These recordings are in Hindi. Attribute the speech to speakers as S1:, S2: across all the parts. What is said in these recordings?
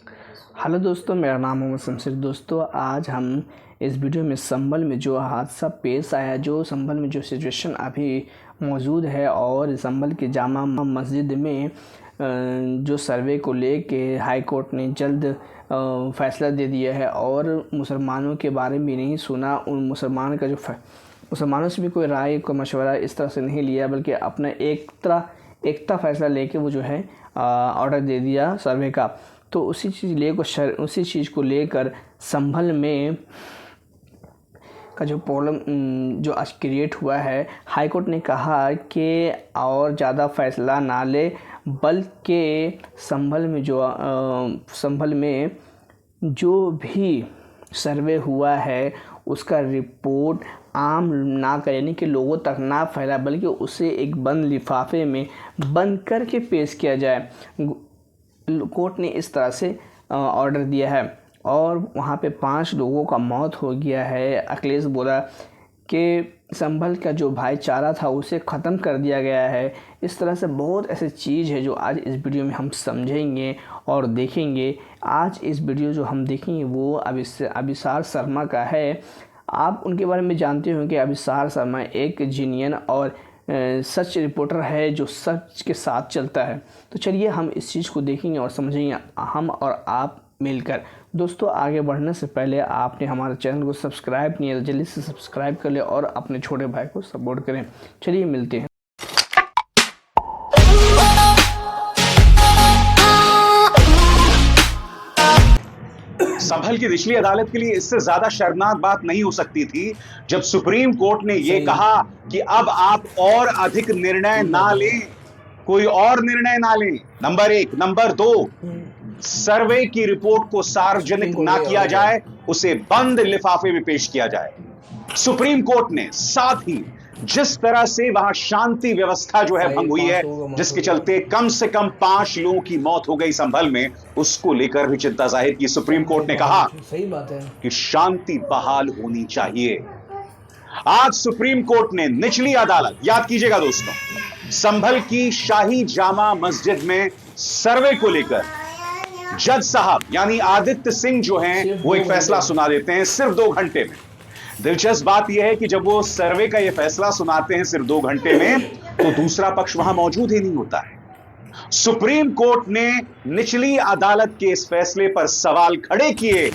S1: हेलो दोस्तों, मेरा नाम मोहम्मद शमशेर। दोस्तों, आज हम इस वीडियो में संभल में जो हादसा पेश आया, जो संभल में जो सिचुएशन अभी मौजूद है और संभल की जामा मस्जिद में जो सर्वे को लेके हाई कोर्ट ने जल्द फैसला दे दिया है और मुसलमानों के बारे में नहीं सुना। उन मुसलमानों से भी कोई राय को मशवरा इस तरह से नहीं लिया, बल्कि अपना एकता फैसला लेके वो जो है ऑर्डर दे दिया सर्वे का। तो उसी चीज़ को लेकर संभल में का जो प्रॉब्लम जो आज क्रिएट हुआ है, हाई कोर्ट ने कहा कि और ज़्यादा फैसला ना ले, बल्कि संभल में जो भी सर्वे हुआ है उसका रिपोर्ट आम ना करें, यानी कि लोगों तक ना फैला, बल्कि उसे एक बंद लिफाफे में बंद करके पेश किया जाए। कोर्ट ने इस तरह से ऑर्डर दिया है और वहाँ पे 5 लोगों का मौत हो गया है। अखिलेश बोला कि संभल का जो भाईचारा था उसे ख़त्म कर दिया गया है। इस तरह से बहुत ऐसी चीज़ है जो आज इस वीडियो में हम समझेंगे और देखेंगे। आज इस वीडियो जो हम देखेंगे वो अभिसार शर्मा का है। आप उनके बारे में जानते होंगे। अभिसार शर्मा एक जीनियन और सच रिपोर्टर है जो सच के साथ चलता है। तो चलिए हम इस चीज़ को देखेंगे और समझेंगे, हम और आप मिलकर। दोस्तों, आगे बढ़ने से पहले आपने हमारे चैनल को सब्सक्राइब नहीं है तो जल्दी से सब्सक्राइब कर ले और अपने छोटे भाई को सपोर्ट करें। चलिए मिलते हैं।
S2: संभल की निचली अदालत के लिए इससे ज्यादा शर्मनाक बात नहीं हो सकती थी जब सुप्रीम कोर्ट ने यह कहा कि अब आप और अधिक निर्णय ना लें, कोई और निर्णय ना लें। नंबर 1। नंबर 2, सर्वे की रिपोर्ट को सार्वजनिक ना किया जाए, उसे बंद लिफाफे में पेश किया जाए। सुप्रीम कोर्ट ने साथ ही जिस तरह से वहां शांति व्यवस्था जो है भंग हुई है, जिसके चलते कम से कम 5 लोगों की मौत हो गई संभल में, उसको लेकर भी चिंता जाहिर की। सुप्रीम कोर्ट ने कहा
S1: सही बात है
S2: कि शांति बहाल होनी चाहिए। आज सुप्रीम कोर्ट ने निचली अदालत, याद कीजिएगा दोस्तों, संभल की शाही जामा मस्जिद में सर्वे को लेकर जज साहब यानी आदित्य सिंह जो हैं वो एक फैसला सुना देते हैं सिर्फ 2 घंटे में। दिलचस्प बात यह है कि जब वो सर्वे का ये फैसला सुनाते हैं सिर्फ 2 घंटे में, तो दूसरा पक्ष वहां मौजूद ही नहीं होता है। सुप्रीम कोर्ट ने निचली अदालत के इस फैसले पर सवाल खड़े किए,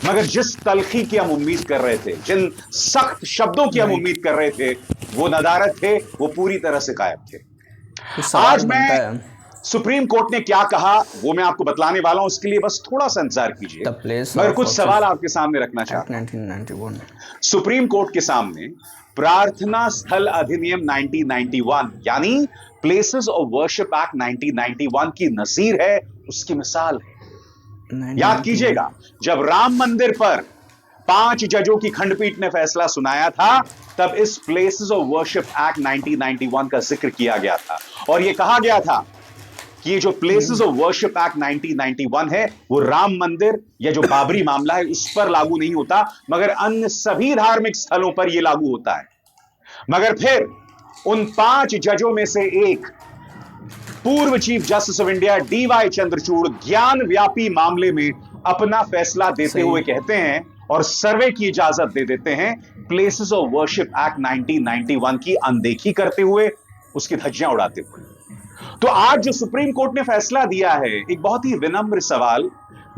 S2: मगर जिस तलखी की हम उम्मीद कर रहे थे, जिन सख्त शब्दों की हम उम्मीद कर रहे थे, वो नदारद थे, वो पूरी तरह से गायब थे। आज मैं सुप्रीम कोर्ट ने क्या कहा वो मैं आपको बतलाने वाला हूं, उसके लिए बस थोड़ा सा इंतजार कीजिए। मगर कुछ सवाल आपके सामने रखना चाहता हूं।
S1: 1991
S2: सुप्रीम कोर्ट के सामने प्रार्थना स्थल अधिनियम 1991 यानी प्लेसेस ऑफ वर्शिप एक्ट 1991 की नजीर है, उसकी मिसाल है। याद कीजिएगा, जब राम मंदिर पर 5 जजों की खंडपीठ ने फैसला सुनाया था, तब इस प्लेसेस ऑफ वर्शिप एक्ट 1991 का जिक्र किया गया था और यह कहा गया था कि ये जो प्लेसेस ऑफ वर्शिप एक्ट 1991 है वो राम मंदिर या जो बाबरी मामला है उस पर लागू नहीं होता, मगर अन्य सभी धार्मिक स्थलों पर यह लागू होता है। मगर फिर उन 5 जजों में से एक पूर्व chief justice of India DY Chandrachud ज्ञान व्यापी मामले में अपना फैसला देते हुए कहते हैं और सर्वे की इजाजत दे देते हैं, प्लेसेस ऑफ वर्शिप एक्ट 1991 की अनदेखी करते हुए, उसकी धज्जियां उड़ाते हुए। तो आज जो सुप्रीम कोर्ट ने फैसला दिया है, एक बहुत ही विनम्र सवाल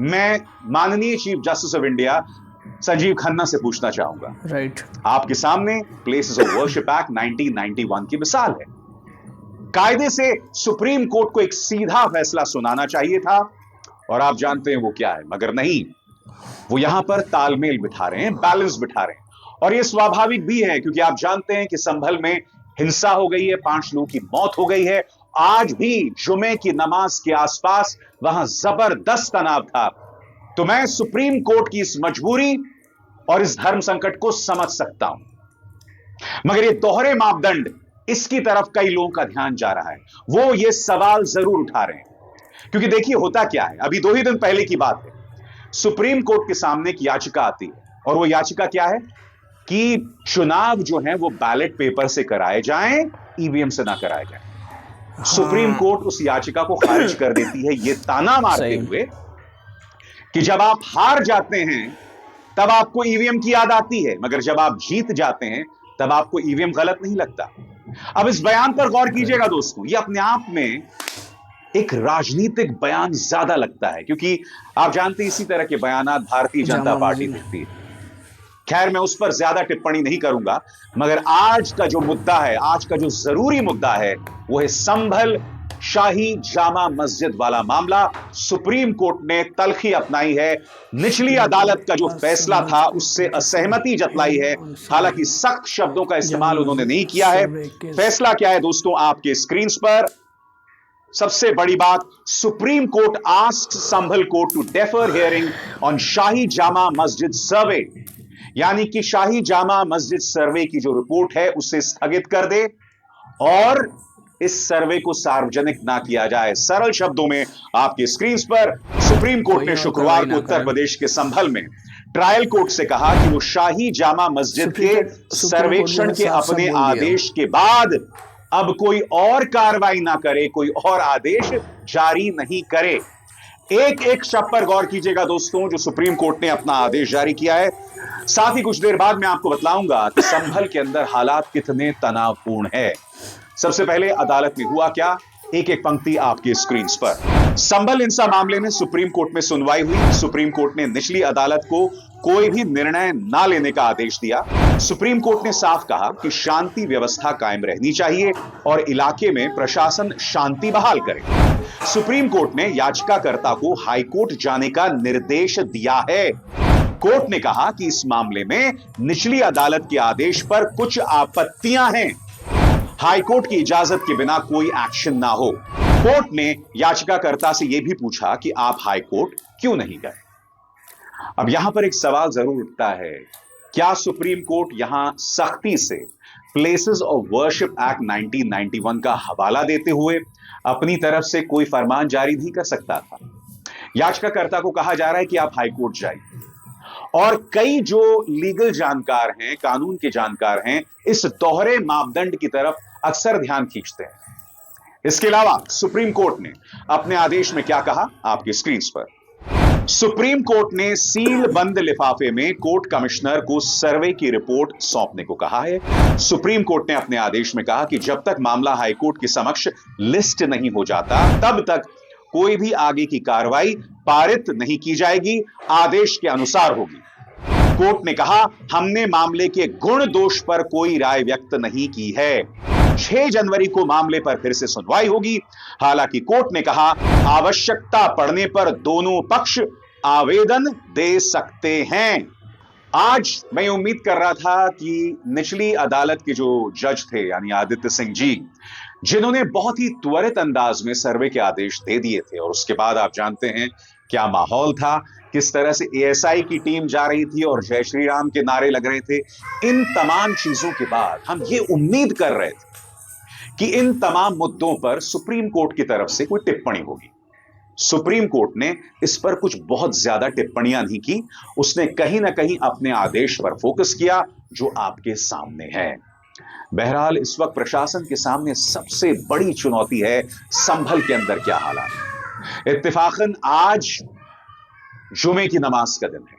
S2: मैं माननीय chief justice of India Sanjeev Khanna से पूछना चाहूंगा।
S1: राइट।
S2: आपके सामने प्लेसेस ऑफ वर्शिप एक्ट 1991 की मिसाल है। कायदे से सुप्रीम कोर्ट को एक सीधा फैसला सुनाना चाहिए था और आप जानते हैं वो क्या है, मगर नहीं, वो यहां पर तालमेल बिठा रहे हैं, बैलेंस बिठा रहे हैं। और यह स्वाभाविक भी है क्योंकि आप जानते हैं कि संभल में हिंसा हो गई है, 5 लोगों की मौत हो गई है। आज भी जुमे की नमाज के आसपास वहां जबरदस्त तनाव था। तो मैं सुप्रीम कोर्ट की इस मजबूरी और इस धर्म संकट को समझ सकता हूं, मगर ये दोहरे मापदंड, इसकी तरफ कई लोगों का ध्यान जा रहा है। वो ये सवाल जरूर उठा रहे हैं क्योंकि देखिए होता क्या है, अभी 2 ही दिन पहले की बात है, सुप्रीम कोर्ट के सामने एक याचिका आती है और वो याचिका क्या है कि चुनाव जो है वो बैलेट पेपर से कराए जाएं, ईवीएम से ना कराए जाएं। सुप्रीम कोर्ट उस याचिका को खारिज कर देती है, ये ताना मारते हुए कि जब आप हार जाते हैं तब आपको ईवीएम की याद आती है, मगर जब आप जीत जाते हैं तब आपको ईवीएम गलत नहीं लगता। अब इस बयान पर गौर कीजिएगा दोस्तों, यह अपने आप में एक राजनीतिक बयान ज्यादा लगता है, क्योंकि आप जानते हैं इसी तरह के बयानात भारतीय जनता
S1: जामा
S2: पार्टी
S1: मस्जिद।
S2: देती है। खैर, मैं उस पर ज्यादा टिप्पणी नहीं करूंगा, मगर आज का जो मुद्दा है, आज का जो जरूरी मुद्दा है, वो है संभल शाही जामा मस्जिद वाला मामला। सुप्रीम कोर्ट ने तल्खी अपनाई है, निचली अदालत का जो फैसला था उससे असहमति जतलाई है। हालांकि सख्त शब्दों का इस्तेमाल उन्होंने नहीं किया है। फैसला क्या है दोस्तों, आपके स्क्रीन पर सबसे बड़ी बात, Supreme Court asked Sambhal court to defer hearing on Shahi Jama Masjid survey, यानी कि शाही जामा मस्जिद सर्वे की जो रिपोर्ट है उसे स्थगित कर दे और इस सर्वे को सार्वजनिक ना किया जाए। सरल शब्दों में आपके स्क्रीन पर सुप्रीम कोर्ट ने शुक्रवार को उत्तर प्रदेश के संभल में ट्रायल कोर्ट से कहा कि वो शाही जामा मस्जिद के सर्वेक्षण के अपने आदेश के बाद अब कोई और कार्रवाई ना करे, कोई और आदेश जारी नहीं करे। एक एक शब्द पर गौर कीजिएगा दोस्तों, जो सुप्रीम कोर्ट ने अपना आदेश जारी किया है। साथ ही कुछ देर बाद मैं आपको बतलाऊंगा कि संभल के अंदर हालात कितने तनावपूर्ण है। सबसे पहले अदालत में हुआ क्या, एक एक पंक्ति आपके स्क्रीन पर। संभल हिंसा मामले में सुप्रीम कोर्ट में सुनवाई हुई। सुप्रीम कोर्ट ने निचली अदालत को कोई भी निर्णय ना लेने का आदेश दिया। सुप्रीम कोर्ट ने साफ कहा कि शांति व्यवस्था कायम रहनी चाहिए और इलाके में प्रशासन शांति बहाल करे। सुप्रीम कोर्ट ने याचिकाकर्ता को हाईकोर्ट जाने का निर्देश दिया है। कोर्ट ने कहा कि इस मामले में निचली अदालत के आदेश पर कुछ आपत्तियां हैं, हाईकोर्ट की इजाजत के बिना कोई एक्शन ना हो। कोर्ट ने याचिकाकर्ता से यह भी पूछा कि आप हाईकोर्ट क्यों नहीं गए। अब यहां पर एक सवाल जरूर उठता है, क्या सुप्रीम कोर्ट यहां सख्ती से प्लेसेस ऑफ वर्शिप एक्ट 1991 का हवाला देते हुए अपनी तरफ से कोई फरमान जारी नहीं कर सकता था? याचिकाकर्ता को कहा जा रहा है कि आप हाईकोर्ट जाइए, और कई जो लीगल जानकार हैं, कानून के जानकार हैं, इस दोहरे मापदंड की तरफ अक्सर ध्यान खींचते हैं। इसके अलावा सुप्रीम कोर्ट ने अपने आदेश में क्या कहा, आपकी स्क्रीन पर। सुप्रीम कोर्ट ने सील बंद लिफाफे में कोर्ट कमिश्नर को सर्वे की रिपोर्ट सौंपने को कहा है। सुप्रीम कोर्ट ने अपने आदेश में कहा कि जब तक मामला हाईकोर्ट के समक्ष लिस्ट नहीं हो जाता, तब तक कोई भी आगे की कार्रवाई पारित नहीं की जाएगी, आदेश के अनुसार होगी। कोर्ट ने कहा, हमने मामले के गुण दोष पर कोई राय व्यक्त नहीं की है। 6 जनवरी को मामले पर फिर से सुनवाई होगी। हालांकि कोर्ट ने कहा, आवश्यकता पड़ने पर दोनों पक्ष आवेदन दे सकते हैं। आज मैं उम्मीद कर रहा था कि निचली अदालत के जो जज थे, यानी आदित्य सिंह जी, जिन्होंने बहुत ही त्वरित अंदाज में सर्वे के आदेश दे दिए थे, और उसके बाद आप जानते हैं क्या माहौल था, किस तरह से एएसआई की टीम जा रही थी और जय श्री राम के नारे लग रहे थे। इन तमाम चीजों के बाद हम ये उम्मीद कर रहे थे कि इन तमाम मुद्दों पर सुप्रीम कोर्ट की तरफ से कोई टिप्पणी होगी। सुप्रीम कोर्ट ने इस पर कुछ बहुत ज्यादा टिप्पणियां नहीं की, उसने कहीं ना कहीं अपने आदेश पर फोकस किया जो आपके सामने है। बहरहाल इस वक्त प्रशासन के सामने सबसे बड़ी चुनौती है संभल के अंदर क्या हालात है। इत्तेफाकन आज जुमे की नमाज का दिन है,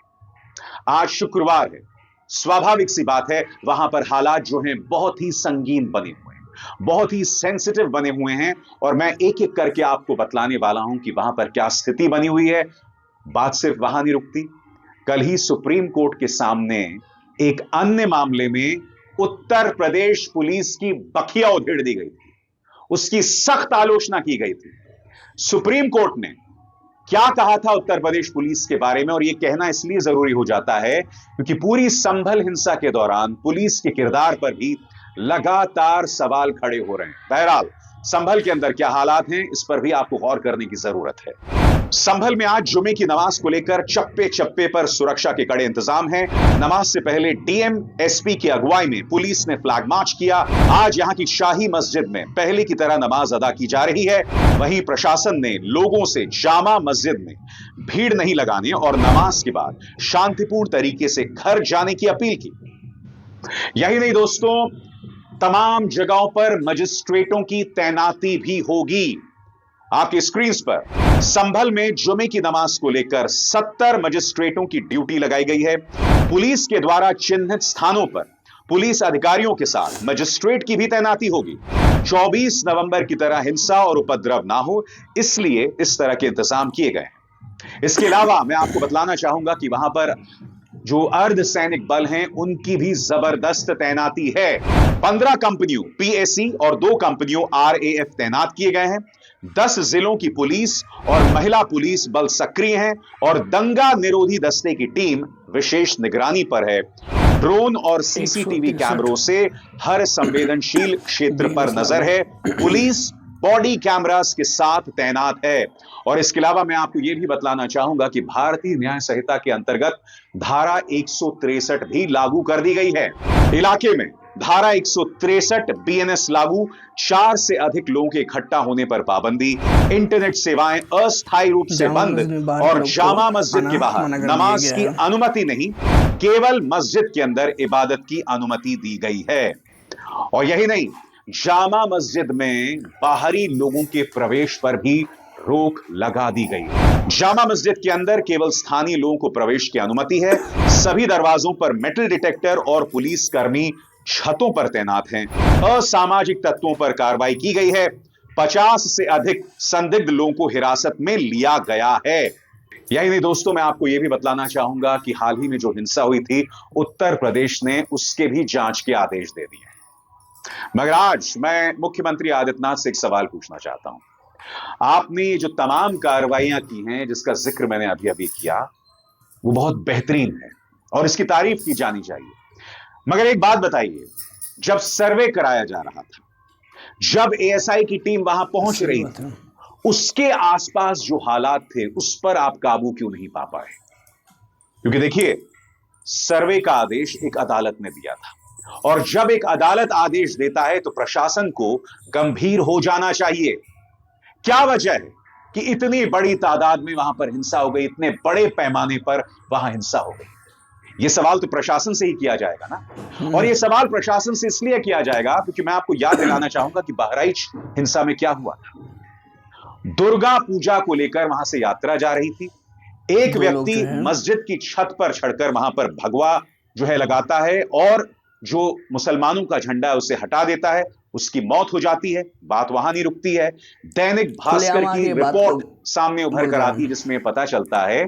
S2: आज शुक्रवार है। स्वाभाविक सी बात है, वहां पर हालात जो हैं बहुत ही संगीन बने हुए हैं, बहुत ही सेंसिटिव बने हुए हैं, और मैं एक एक करके आपको बतलाने वाला हूं कि वहां पर क्या स्थिति बनी हुई है। बात सिर्फ वहां नहीं रुकती। कल ही सुप्रीम कोर्ट के सामने एक अन्य मामले में उत्तर प्रदेश पुलिस की बखिया उधेड़ दी गई थी, उसकी सख्त आलोचना की गई थी। सुप्रीम कोर्ट ने क्या कहा था उत्तर प्रदेश पुलिस के बारे में, और यह कहना इसलिए जरूरी हो जाता है क्योंकि पूरी संभल हिंसा के दौरान पुलिस के किरदार पर भी लगातार सवाल खड़े हो रहे हैं। बहरहाल संभल के अंदर क्या हालात हैं, इस पर भी आपको गौर करने की जरूरत है। संभल में आज जुमे की नमाज को लेकर चप्पे चप्पे पर सुरक्षा के कड़े इंतजाम हैं। नमाज से पहले डीएम एसपी की अगुवाई में पुलिस ने फ्लैग मार्च किया। आज यहां की शाही मस्जिद में पहले की तरह नमाज अदा की जा रही है। वहीं प्रशासन ने लोगों से जामा मस्जिद में भीड़ नहीं लगाने और नमाज के बाद शांतिपूर्ण तरीके से घर जाने की अपील की। यही नहीं दोस्तों, तमाम जगहों पर मजिस्ट्रेटों की तैनाती भी होगी। आपकी स्क्रीन पर संभल में जुमे की नमाज को लेकर 70 मजिस्ट्रेटों की ड्यूटी लगाई गई है। पुलिस के द्वारा चिन्हित स्थानों पर पुलिस अधिकारियों के साथ मजिस्ट्रेट की भी तैनाती होगी। 24 नवंबर की तरह हिंसा और उपद्रव ना हो, इसलिए इस तरह के इंतजाम किए गए हैं। इसके अलावा मैं आपको बतलाना चाहूंगा कि वहां पर जो अर्धसैनिक बल हैं उनकी भी जबरदस्त तैनाती है। 15 कंपनियों पीएसी और 2 कंपनियों आरएएफ तैनात किए गए हैं। 10 जिलों की पुलिस और महिला पुलिस बल सक्रिय हैं और दंगा निरोधी दस्ते की टीम विशेष निगरानी पर है। ड्रोन और सीसीटीवी कैमरों से हर संवेदनशील क्षेत्र पर नजर है। पुलिस बॉडी कैमरास के साथ तैनात है। और इसके अलावा मैं आपको यह भी बतलाना चाहूंगा कि भारतीय न्याय संहिता के अंतर्गत धारा 163 भी लागू कर दी गई है। इलाके में धारा 163 बीएनएस लागू, 4 से अधिक लोगों के इकट्ठा होने पर पाबंदी, इंटरनेट सेवाएं अस्थायी रूप से बंद और जामा मस्जिद के बाहर नमाज की अनुमति नहीं, केवल मस्जिद के अंदर इबादत की अनुमति दी गई है। और यही नहीं, जामा मस्जिद में बाहरी लोगों के प्रवेश पर भी रोक लगा दी गई। जामा मस्जिद के अंदर केवल स्थानीय लोगों को प्रवेश की अनुमति है। सभी दरवाजों पर मेटल डिटेक्टर और पुलिस कर्मी छतों पर तैनात हैं। असामाजिक तत्वों पर कार्रवाई की गई है। 50 से अधिक संदिग्ध लोगों को हिरासत में लिया गया है। यही नहीं दोस्तों, मैं आपको यह भी बतलाना चाहूंगा कि हाल ही में जो हिंसा हुई थी उत्तर प्रदेश ने उसके भी जांच के आदेश दे दिए। मगर आज मैं मुख्यमंत्री आदित्यनाथ से एक सवाल पूछना चाहता हूं। आपने जो तमाम कार्रवाइयां की हैं, जिसका जिक्र मैंने अभी अभी किया, वो बहुत बेहतरीन है और इसकी तारीफ की जानी चाहिए। मगर एक बात बताइए, जब सर्वे कराया जा रहा था, जब एएसआई की टीम वहां पहुंच रही थी, उसके आसपास जो हालात थे उस पर आप काबू क्यों नहीं पा पाए? क्योंकि देखिए, सर्वे का आदेश एक अदालत ने दिया था और जब एक अदालत आदेश देता है तो प्रशासन को गंभीर हो जाना चाहिए। क्या वजह है कि इतनी बड़ी तादाद में वहां पर हिंसा हो गई, इतने बड़े पैमाने पर वहां हिंसा हो गई? यह सवाल तो प्रशासन से ही किया जाएगा ना। और यह सवाल प्रशासन से इसलिए किया जाएगा क्योंकि मैं आपको याद दिलाना चाहूंगा कि बहराइच हिंसा में क्या हुआ था। दुर्गा पूजा को लेकर वहां से यात्रा जा रही थी। एक व्यक्ति मस्जिद की छत पर चढ़कर वहां पर भगवा जो है लगाता है और जो मुसलमानों का झंडा है उसे हटा देता है, उसकी मौत हो जाती है। बात वहां नहीं रुकती है। दैनिक भास्कर की रिपोर्ट सामने उभर कर आती है जिसमें पता चलता है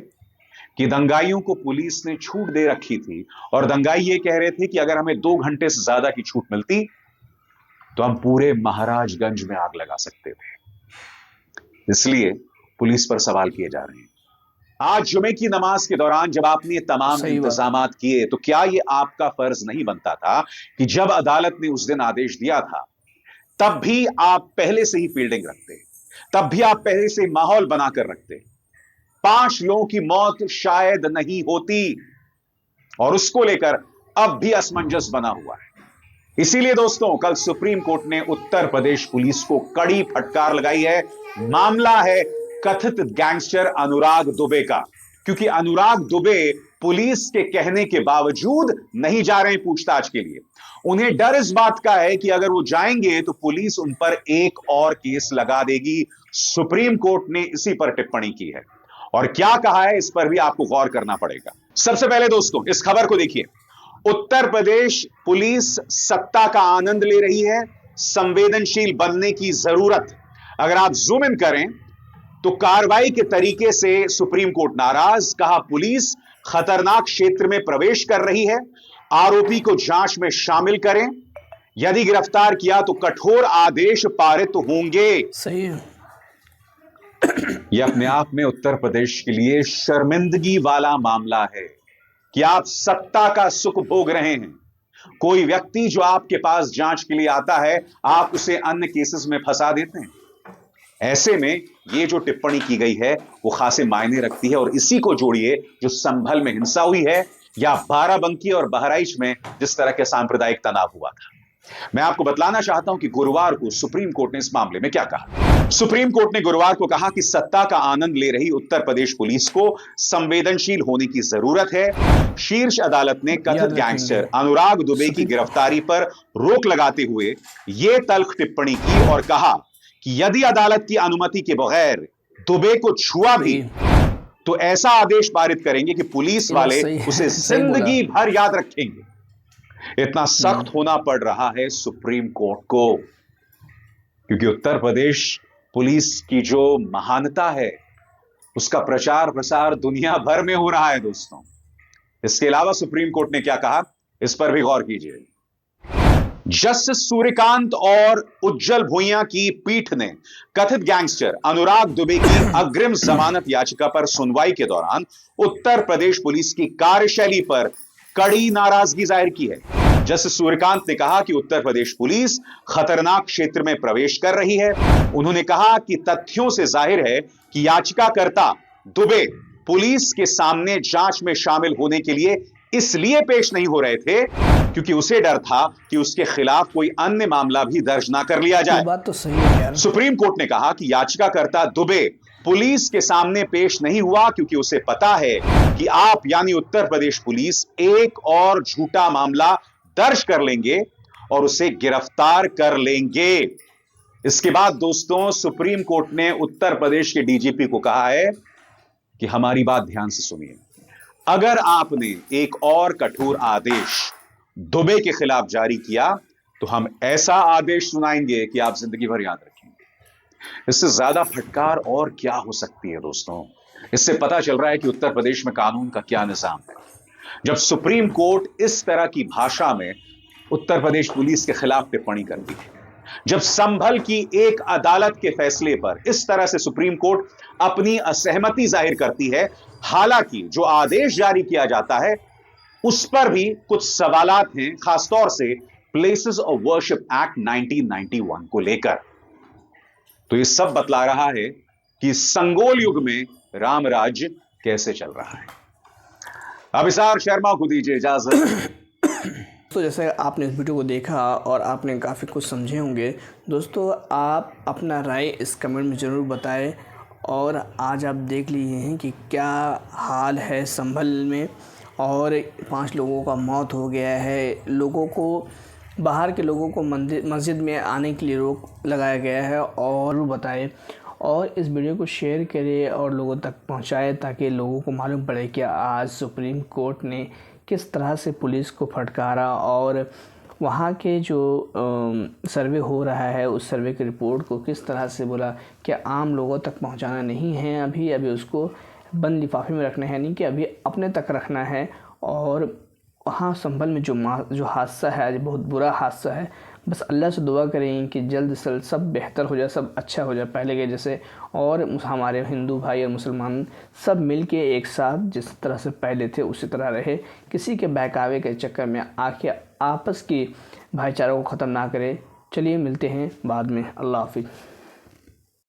S2: कि दंगाइयों को पुलिस ने छूट दे रखी थी और दंगाई ये कह रहे थे कि अगर हमें 2 घंटे से ज्यादा की छूट मिलती तो हम पूरे महाराजगंज में आग लगा सकते थे। इसलिए पुलिस पर सवाल किए जा रहे हैं। आज जुमे की नमाज के दौरान जब आपने तमाम इंतजामात किए तो क्या यह आपका फर्ज नहीं बनता था कि जब अदालत ने उस दिन आदेश दिया था तब भी आप पहले से ही फील्डिंग रखते, तब भी आप पहले से माहौल बनाकर रखते? 5 लोगों की मौत शायद नहीं होती और उसको लेकर अब भी असमंजस बना हुआ है। इसीलिए दोस्तों, कल सुप्रीम कोर्ट ने उत्तर प्रदेश पुलिस को कड़ी फटकार लगाई है। मामला है कथित गैंगस्टर अनुराग दुबे का, क्योंकि अनुराग दुबे पुलिस के कहने के बावजूद नहीं जा रहे पूछताछ के लिए। उन्हें डर इस बात का है कि अगर वो जाएंगे तो पुलिस उन पर एक और केस लगा देगी। सुप्रीम कोर्ट ने इसी पर टिप्पणी की है और क्या कहा है इस पर भी आपको गौर करना पड़ेगा। सबसे पहले दोस्तों, इस खबर को देखिए। उत्तर प्रदेश पुलिस सत्ता का आनंद ले रही है, संवेदनशील बनने की जरूरत। अगर आप जूम इन करें तो कार्रवाई के तरीके से सुप्रीम कोर्ट नाराज। कहा पुलिस खतरनाक क्षेत्र में प्रवेश कर रही है, आरोपी को जांच में शामिल करें, यदि गिरफ्तार किया तो कठोर आदेश पारित होंगे।
S1: सही है।
S2: यह अपने आप में उत्तर प्रदेश के लिए शर्मिंदगी वाला मामला है कि आप सत्ता का सुख भोग रहे हैं। कोई व्यक्ति जो आपके पास जांच के लिए आता है, आप उसे अन्य केसेस में फंसा देते हैं। ऐसे में ये जो टिप्पणी की गई है वो खासे मायने रखती है। और इसी को जोड़िए जो संभल में हिंसा हुई है या बाराबंकी और बहराइच में जिस तरह के सांप्रदायिक तनाव हुआ था। मैं आपको बतलाना चाहता हूं कि गुरुवार को सुप्रीम कोर्ट ने इस मामले में क्या कहा। सुप्रीम कोर्ट ने गुरुवार को कहा कि सत्ता का आनंद ले रही उत्तर प्रदेश पुलिस को संवेदनशील होने की जरूरत है। शीर्ष अदालत ने कथित गैंगस्टर अनुराग दुबे की गिरफ्तारी पर रोक लगाते हुए यह तल्ख टिप्पणी की और कहा कि यदि अदालत की अनुमति के बगैर दुबे को छुआ भी तो ऐसा आदेश पारित करेंगे कि पुलिस वाले उसे जिंदगी भर याद रखेंगे। इतना सख्त होना पड़ रहा है सुप्रीम कोर्ट को, क्योंकि उत्तर प्रदेश पुलिस की जो महानता है उसका प्रचार प्रसार दुनिया भर में हो रहा है दोस्तों। इसके अलावा सुप्रीम कोर्ट ने क्या कहा, इस पर भी गौर कीजिए। जस्टिस सूर्यकांत और उज्जवल भुइयां की पीठ ने कथित गैंगस्टर अनुराग दुबे की अग्रिम जमानत याचिका पर सुनवाई के दौरान उत्तर प्रदेश पुलिस की कार्यशैली पर कड़ी नाराजगी जाहिर की है। जस्टिस सूर्यकांत ने कहा कि उत्तर प्रदेश पुलिस खतरनाक क्षेत्र में प्रवेश कर रही है। उन्होंने कहा कि तथ्यों से जाहिर है कि याचिकाकर्ता दुबे पुलिस के सामने जांच में शामिल होने के लिए इसलिए पेश नहीं हो रहे थे क्योंकि उसे डर था कि उसके खिलाफ कोई अन्य मामला भी दर्ज ना कर लिया जाए।
S1: बात तो सही है यार।
S2: सुप्रीम कोर्ट ने कहा कि याचिकाकर्ता दुबे पुलिस के सामने पेश नहीं हुआ क्योंकि उसे पता है कि आप यानी उत्तर प्रदेश पुलिस एक और झूठा मामला दर्ज कर लेंगे और उसे गिरफ्तार कर लेंगे। इसके बाद दोस्तों सुप्रीम कोर्ट ने उत्तर प्रदेश के डीजीपी को कहा है कि हमारी बात ध्यान से सुनिए, अगर आपने एक और कठोर आदेश दुबे के खिलाफ जारी किया तो हम ऐसा आदेश सुनाएंगे कि आप जिंदगी भर याद रखेंगे। इससे ज्यादा फटकार और क्या हो सकती है दोस्तों। इससे पता चल रहा है कि उत्तर प्रदेश में कानून का क्या निजाम है। जब सुप्रीम कोर्ट इस तरह की भाषा में उत्तर प्रदेश पुलिस के खिलाफ टिप्पणी करती है, जब संभल की एक अदालत के फैसले पर इस तरह से सुप्रीम कोर्ट अपनी असहमति जाहिर करती है, हालांकि जो आदेश जारी किया जाता है उस पर भी कुछ सवालात हैं, खासतौर से प्लेसेस ऑफ वर्शिप एक्ट 1991 को लेकर। तो ये सब बतला रहा है कि संगोल युग में राम राज्य कैसे चल रहा है। अभिसार शर्मा को दीजिए इजाजत।
S1: तो जैसे आपने इस वीडियो को देखा और आपने काफ़ी कुछ समझे होंगे दोस्तों, आप अपना राय इस कमेंट में ज़रूर बताएं। और आज आप देख लिए हैं कि क्या हाल है संभल में, और 5 लोगों का मौत हो गया है। लोगों को, बाहर के लोगों को मस्जिद में आने के लिए रोक लगाया गया है। और बताएं और इस वीडियो को शेयर करें और लोगों तक पहुंचाएं ताकि लोगों को मालूम पड़े कि आज सुप्रीम कोर्ट ने किस तरह से पुलिस को फटकारा और वहाँ के जो सर्वे हो रहा है उस सर्वे की रिपोर्ट को किस तरह से बोला कि आम लोगों तक पहुँचाना नहीं है, अभी उसको बंद लिफाफे में रखना है, नहीं कि अभी अपने तक रखना है। और वहाँ संभल में जो हादसा है, आज बहुत बुरा हादसा है। बस अल्लाह से दुआ करें कि जल्द से जल्द सब बेहतर हो जाए, सब अच्छा हो जाए पहले के जैसे, और हमारे हिंदू भाई और मुसलमान सब मिल के एक साथ जिस तरह से पहले थे उसी तरह रहे। किसी के बहकावे के चक्कर में आके आपस की भाईचारा को ख़त्म ना करें। चलिए मिलते हैं बाद में। अल्लाह हाफिज़।